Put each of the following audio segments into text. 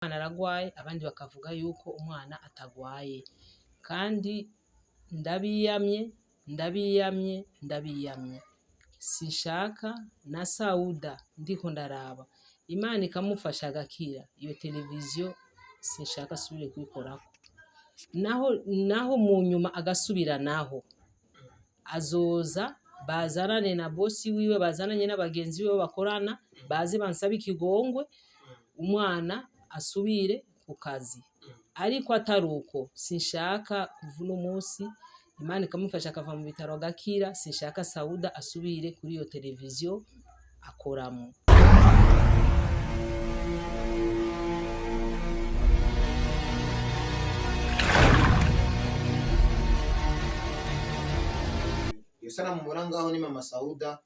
umwana aragwaye abandi bakavuga yuko umwana atagwaye, kandi ndabiyamye sinshaka na Sauda ndiko ndaraba Imana ikamufasha agakira iyo televiziyo sinshaka asubire kuyikorako, naho mu nyuma agasubira naho azoza bazanane na bosi wiwe bazananye n'abagenzi biwe bakorana baze bansabe ikigongwe umwana asubire ku kazi, ariko ataruko sinshaka kuva umunsi Imana ikamufasha akava mu bitaro agakira sinshaka Sauda asubire kuri iyo televiziyo akoramo. Sana mu murangaho ni mama Sauda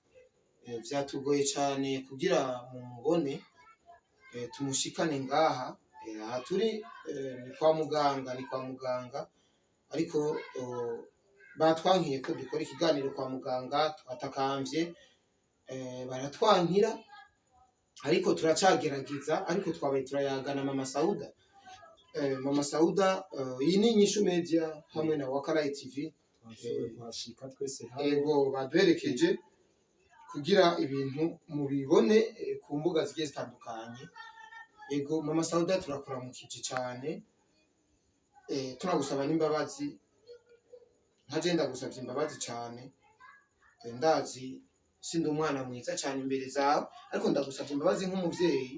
vyatugoye cyane kugira mu mubone tumushikane ngaha aha turi ni kwa muganga ariko batwankiye ko dukora ikiganiro kwa muganga twatakamvye baratwankira ariko turacagerageza ariko twabaye turayagana mama Sauda iyi ni Inyishu Media hamwe na Wakarayi TV twashika twese ego baduherekeje kugira ibintu mubibone ku mbuga zigiye zitandukanye. Ego mama Sauda turakuramukije cyane tunagusaba n'imbabazi nkagenda gusabye imbabazi cyane ndazi sindi umwana mwiza cyane imbere zawe ariko ndagusabye imbabazi nk'umuvyeyi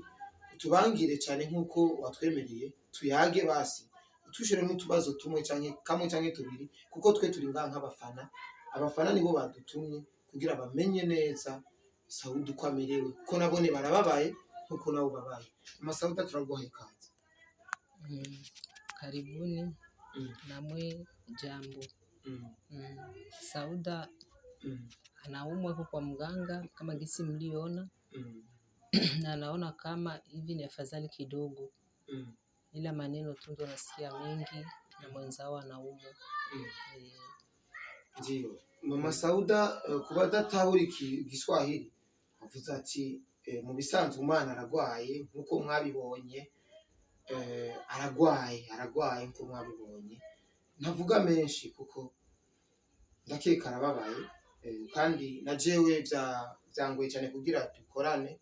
utubangire cyane nkuko watwemereye tuyage basi utushire n'utubazo tumwe kamwe canke tubiri kuko twe turi ngaha nk'abafana nibo badutumye kugira bamenye neza Sauda uko amerewe kuko nabone barababaye nkuko nabo babaye. Mama Sauda turaguhaye kazi. Karibuni namwe jambo. Sauda anaumwa kwa mganga kama gisi mliona na naona kama hivi ni afadhali kidogo ila maneno tu ndo nasikia mengi na mwenzao anaumwa. Ndio mama Sauda kuba datahura Igiswahili avuze ati mu bisanzwe umwana aragwaye nkuko mwabibonye aragwaye nkuko mwabibonye ntavuga menshi kuko ndakeka arababaye kandi na jewe byangoye cyane kugira dukorane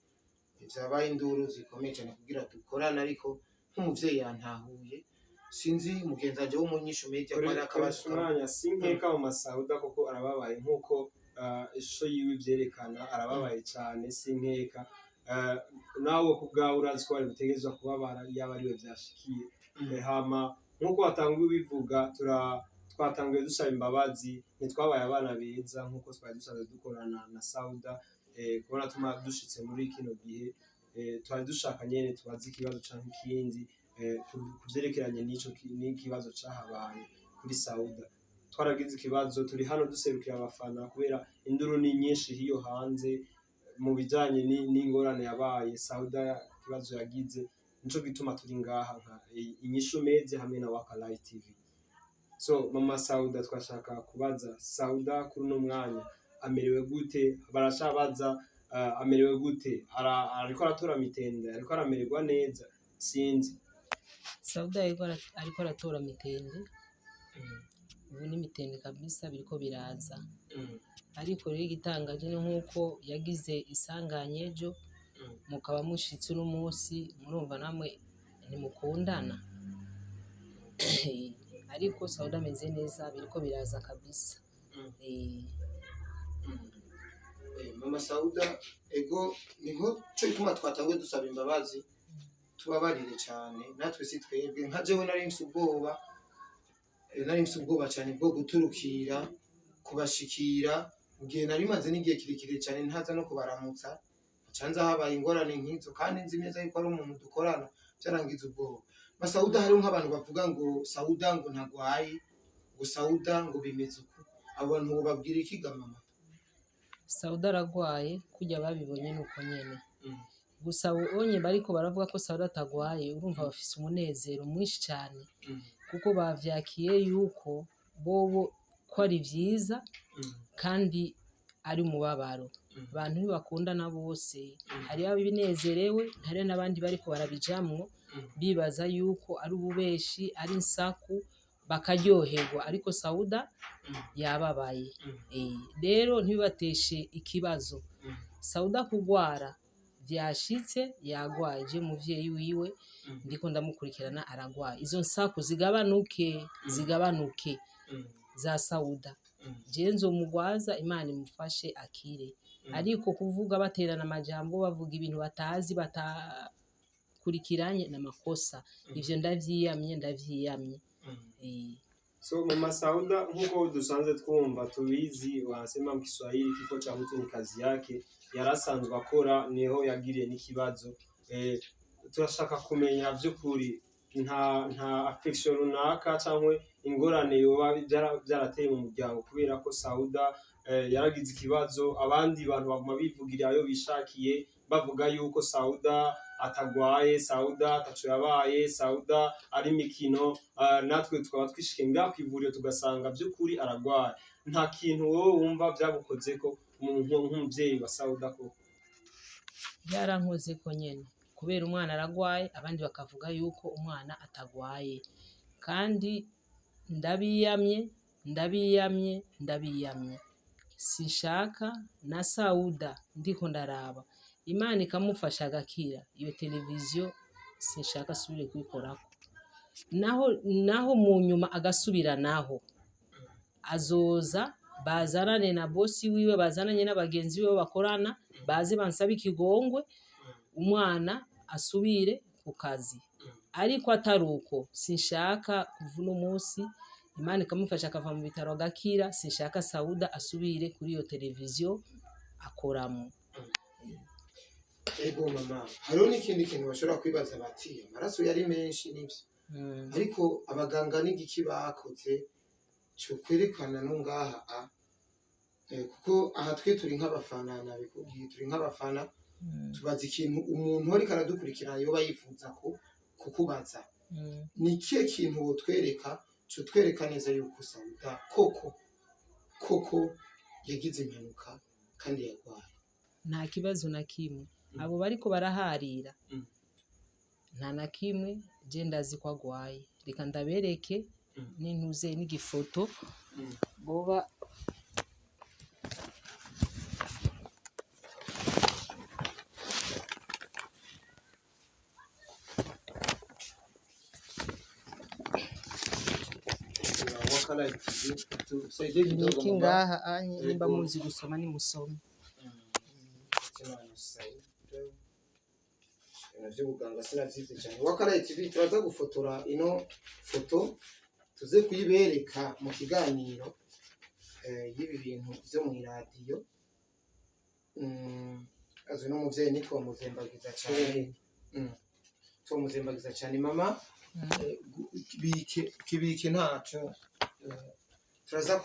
byabaye induru zikomeye cyane kugira dukorane ariko nk'umuvyeyi yantahuye sinzi mugenzanje wo mu Inyishu Media kwa akabashumanya sinkeka mu Sauda kuko arababaye nkuko ishusho yiwe vyerekana arababaye cyane sinkeka nawe kubgawe urazi ko ari gutegezwa kubabara yaba ariwe byashikiye hama nkuko watanguye bivuga twatanguye dusaba imbabazi nitwabaye abana beza nkuko twari dusanzwe dukorana na Sauda kubona tuma dushitse muri kino gihe twari dushaka nyene tubazi ikibazo canke ikindi kuvyerekeranye n'ikibazo cahabaye kuri Sauda. Twaragize ikibazo turi hano duserukira abafana kubera induru ni nyinshi hiyo hanze mu bijanye n'ingorane yabaye Sauda ikibazo yagize nico gituma turi ngaha nka Inyishu Media hamwe na Wakarayi TV. So mama Sauda twashaka kubaza Sauda kuri no mwanya amerewe gute barashabaza amerewe gute ariko aratora mitende ariko aramererwa neza sinzi. Sauda ariko aratora mitende ubu ni mitende kabisa biriko biraza ariko rero igitangaje ni nkuko yagize isanganye ejo mukaba mushitse n'umunsi murumva namwe nimukundana ariko Sauda ameze neza biriko biraza kabisa. Mama Sauda ego niho cyo gituma twatanguye dusaba imbabazi tubabarire cyane natwe si twebwe nka jewe nari mfite ubwoba cyane bwo guturukira kubashikira ugiye nari maze n'igihe kirekire cyane ntaza no kubaramutsa canza habaye ingorane nk'izo kandi nzi neza yuko ari umuntu dukorana cyarangiza ubwoba. Mama Sauda hari nk'abantu bavuga ngo Sauda ngo ntagwaye ngo Sauda ngo bimeze uko abantu babwira ikiga mama Sauda aragwaye kujya babibonye nuko nyene gusa onye bariko baravuga ko Sauda atagwaye urumva bafise umunezero mwinshi cyane kuko bavyakiye yuko bobo ko ari vyiza kandi ari umubabaro. Abantu ntibakundana bose, hariho abinezerewe, hariho n'abandi bariko barabijamwo bibaza yuko ari ububeshi, ari insaku bakaryoherwa, ariko Sauda yababaye. Rero ntibibateshe ikibazo. Sauda kugwara vyashitse, yagwaye, je muvyeyi wiwe ndiko ndamukurikirana aragwaye. Izo nsaku zigabanuke za Sauda. Je nzomugwaza, Imana imufashe akire. Ariko kuvuga baterana amajambo bavuga ibintu batazi batakurikiranye n'amakosa. Ivyo ndavyiyamye. So Mama Sauda, nkuko dusanzwe twumva tubizi, wanasema mkiswahili kifo cha mtu ni kazi yake, yarasanzwe akora niho yagiriye n'ikibazo. Turashaka kumenya by'ukuri nta affection runaka cyangwa ingorane yoba byarateye mu muryango kubera ko Sauda yaragize ikibazo. Abandi bantu baguma bivugira ayo bishakiye bavuga yuko Sauda atagwaye, Sauda ataco yabaye, Sauda ari mikino. Natwe tukaba twishike ngaho kwivuriro tugasanga by'ukuri aragwaye. Nta kintu wowe wumva byagukozeko nk'umuvyeyi wa Sauda ko? Byarankozeko nyene kubera umwana aragwaye, abandi bakavuga yuko umwana atagwaye. Kandi ndabiyamye sinshaka na Sauda ndiko ndaraba Imana ikamufasha agakira, iyo televiziyo sinshaka asubire kuyikorako. Naho mu nyuma agasubiranaho, azoza bazanane na bosi wiwe, bazananye n'abagenzi biwe bakorana, baze bansabe ikigongwe, umwana asubire ku kazi. Ariko ataruko sinshaka kuva uno munsi Imana ikamufasha akava mu bitaro agakira, sinshaka Sauda asubire kuri iyo televiziyo akoramo. Ego mama, hariho n'ikindi kintu bashobora kwibaza bati amaraso yari menshi n'ivyo, ariko abaganga n'igiki bakoze cyo kwerekana no ngaha kuko aha twe turi nk'abafana, nabikubwiye turi nk'abafana, tubaza ikintu umuntu ariko aradukurikirana yoba yifuza kukubaza. Ni kihe kintu wotwereka cyo twereka neza yuko Sauda koko yagize impanuka kandi yagwaye? Nta kibazo na kimwe. Abo bariko baraharira nta na kimwe je ndazi ko agwaye. Reka ndabereke n'intuze n'igifoto boba niki ngaha anye nimba muzi gusoma ni musome. Vy'ubuganga sinavyize cyane. Wakaraye TV turaza gufotora ino foto tuze kuyibereka mu kiganiro y'ibi bintu byo mu radio. Azo no muvyeyi nitwa muzembagiza cyane. Muzembagiza cyane mama. Kibike ntaco. Turaza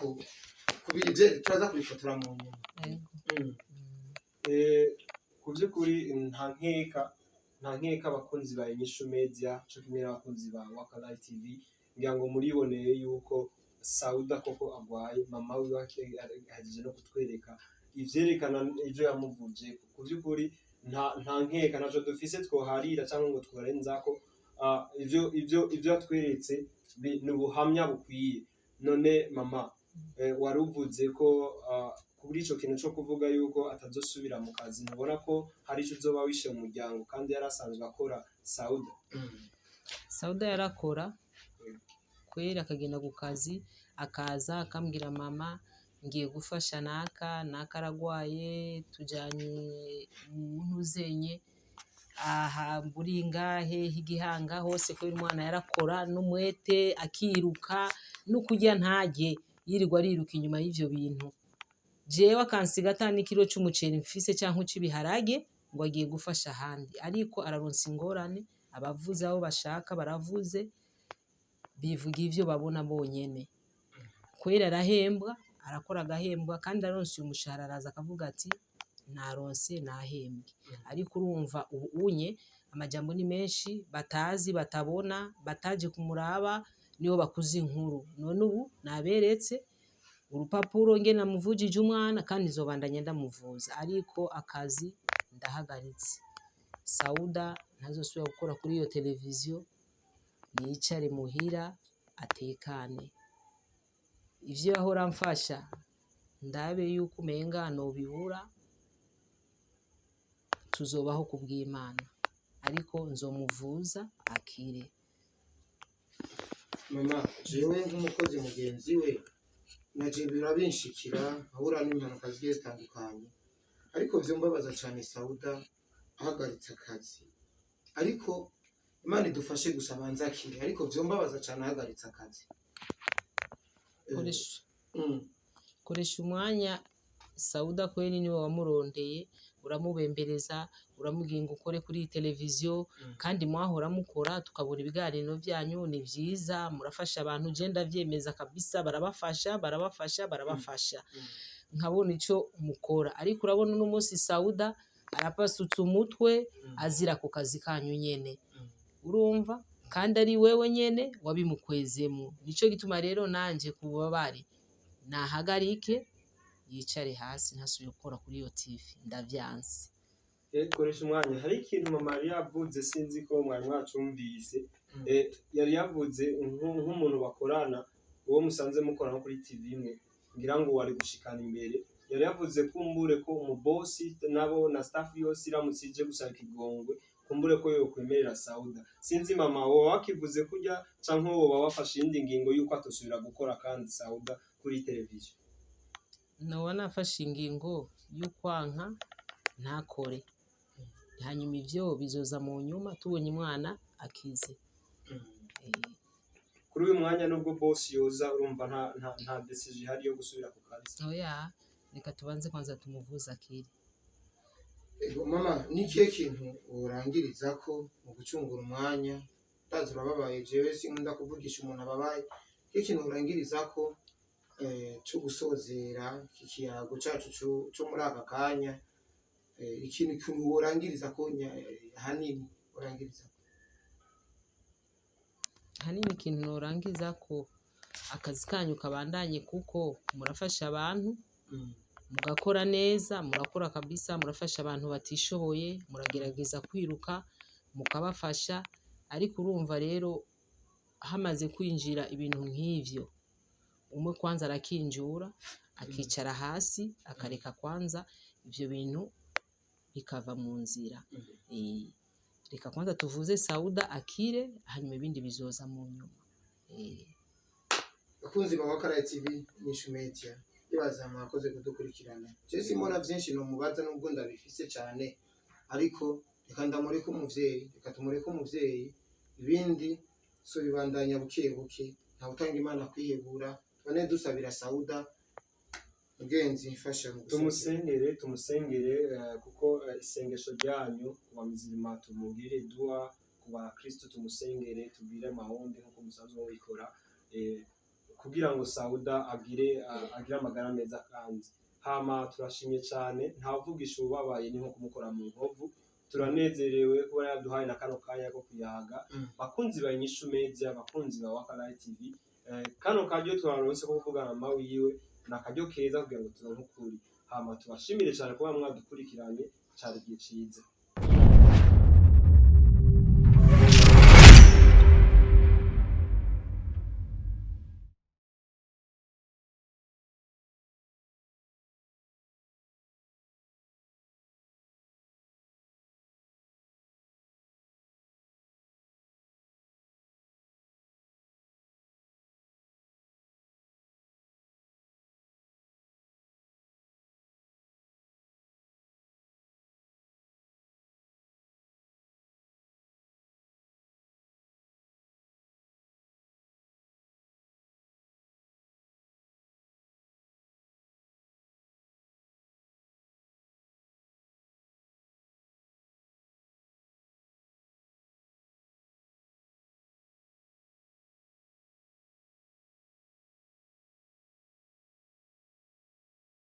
kubifotora mu nyuma. Ku by'ukuri nta nkeka abakunzi ba Inyishu Media cyo kimwe n'abakunzi ba Wakaraye TV ngira ngo muriboneye yuko Sauda koko agwaye. Mama we ahagije no kutwereka ivyerekana ivyo yamuvuje. Ku by'ukuri nta nkeka naco dufise twoharira cyangwa ngo twarenzako. Ivyo yatweretse ni ubuhamya bukwiye. None mama, waruvuze ko kuri ico kintu cyo kuvuga yuko atazosubira mu kazi, ntubona ko hari ico uzoba wishe mu muryango kandi yarasanzwe akora Sauda? Sauda yarakora kwera, akagenda ku kazi, akaza akambwira mama ngiye gufasha naka aragwaye, tujanye ntuzenye aha Buringahe Igihanga hose, kubera umwana yarakora n'umwete akiruka no kurya ntaje, yirirwa ariruka inyuma y'ivyo bintu. Jewe akansiga atani kilo c'umuceri mfise canke c'ibiharage ngo agiye gufasha ahandi, ariko araronsa ingorane. Abavuze abo bashaka baravuze, bivuga ivyo babona bonyene. Kwera arahembwa, arakora agahembwa, kandi aronse umushahara araza akavuga ati naronse nahembwe. Ariko urumva unye amajambo ni menshi, batazi batabona, bataje kumuraba niyo bakuze inkuru. None ubu naberetse urupapuro ngena muvujije umwana kandi nzobandanya ndamuvuza, ariko akazi ndahagaritse. Sauda ntazosubira gukora kuri iyo televiziyo, yicare muhira atekane. Ivyo yahora mfasha ndabe yuko umenga nobibura, tuzobaho kubw'Imana, ariko nzomuvuza akire. mama jewe nk'umukozi mugenzi we naje birabinshikira ahura n'impanuka zigiye zitandukanye, ariko vyombabaza cane Sauda ahagaritse akazi, ariko Imana idufashe gusa abanza akire, ariko vyombabaza cane ahagaritse akazi. Koresha umwanya Sauda kweri niwe wamurondeye, uramubembereza, uramubwira ngo ukore kuri televiziyo, kandi mwahora mukora tukabona ibiganiro byanyu ni vyiza, murafasha abantu, je ndavyemeza kabisa, barabafasha nkabona ico mukora. Ariko urabona uno munsi Sauda arapasutse umutwe azira ku kazi kanyu nyene, urumva, kandi ari wewe nyene wabimukwezemo. Nico gituma rero nanje kubabari nahagarike, yicare hasi ntasubire gukora kuri iyo TV, ndavyanse. Koresha umwanya. Hari ikintu mama yari yavuze sinzi ko mwari mwacumvise, yari yavuze nk'umuntu bakorana, uwo musanze mukorana kuri TV imwe, ngira ngo wari gushikana imbere, yari yavuze kumbure ko umubosi nabo na staff yose iramutse ije gusaba ikigongwe, kumbure ko yokwemerera Sauda. Sinzi mama wowe wakivuze kurya canke wowe wafashe indi ngingo yuko atosubira gukora kandi Sauda kuri televiziyo? Nawe nafashe ingingo y'ukwanka ntakore, hanyuma ivyo bizoza mu nyuma tubonye umwana akize. Kuri uyu mwanya nubwo boss yoza urumva nta decision ihari yo gusubira ku kazi? Oya, reka tubanze kwanza tumuvuza akire. Ego mama, ni kihe kintu urangiriza ko mu gucungura umwanya? Ndazi urababaye, jewe sinkunda kuvugisha umuntu ababaye. Kihe kintu urangiriza ko cyo gusozera iki kiyago cacu cyo muri aka kanya, ikintu urangiriza ko hanini urangiriza hanini ikintu norangiza ko akazi kanyu kabandanye, kuko murafasha abantu, mugakora neza, murakora kabisa, murafasha abantu batishoboye, muragerageza kwiruka mukabafasha. Ariko urumva rero hamaze kwinjira ibintu nk'ivyo, umwe kwanza arakinjura akicara hasi akareka kwanza ivyo bintu bikava mu nzira. Reka kwanza tuvuze Sauda akire, hanyuma ibindi bizoza mu nyuma. bakunzi ba Wakaraye TV Nyishu Media, ibaza mwakoze kudukurikirana. Je simona vyinshi no mubaza nubwo ndabifise cyane, ariko reka ndamureke umuvyeyi, reka tumureke umuvyeyi, ibindi so bibandanya buke buke, nta utanga Imana kwihebura. Bane dusabira Sauda mugenzi mfasha mu tumusengere kuko isengesho ryanyu kuba mizima, tumugire dua kuba Kristo, tumusengere tubire mahombe nkuko musanzwe wikora, kugira ngo Sauda agire amagara meza kandi hama. Turashimye cyane, ntavugisha ubabaye ni nko kumukora mu nkovu. Turanezerewe kuba yaduhaye na kano kanya ko kuyaga. Bakunzi ba Nyishu Media, bakunzi ba Wakaraye TV, kano karyo twaronse ko kuvugana mama wiwe nakaryo keza kugira ngo turonke ukuri. Hama tubashimire cyane kuba mwadukurikiranye, cyari gihe ciza.